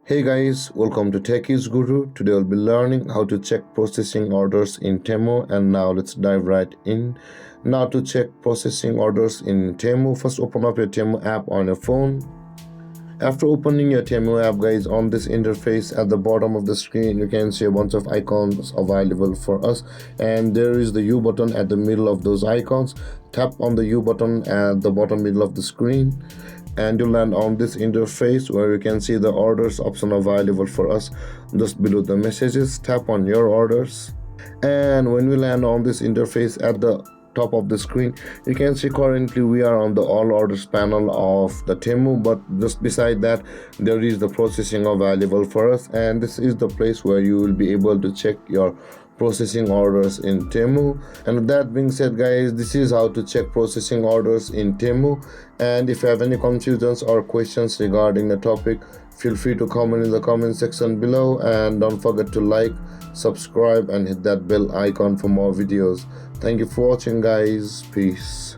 Hey guys, welcome to Techies Guru. Today we'll be learning how to check processing orders in Temu, and now let's dive right in. Now to check processing orders in Temu, first open up your Temu app on your phone. After opening your Temu app, guys, on this interface at the bottom of the screen, you can see a bunch of icons available for us, and there is the U button at the middle of those icons. Tap on the U button at the bottom middle of the screen, and you'll land on this interface where you can see the orders option available for us. Just below the messages, tap on your orders, and when we land on this interface at the top of the screen, you can see currently we are on the all orders panel of the Temu, but just beside that there is the processing available for us, and this is the place where you will be able to check your processing orders in Temu. And with that being said, guys, this is how to check processing orders in Temu. And if you have any confusions or questions regarding the topic, feel free to comment in the comment section below, and don't forget to like, subscribe and hit that bell icon for more videos. Thank you for watching, guys. Peace.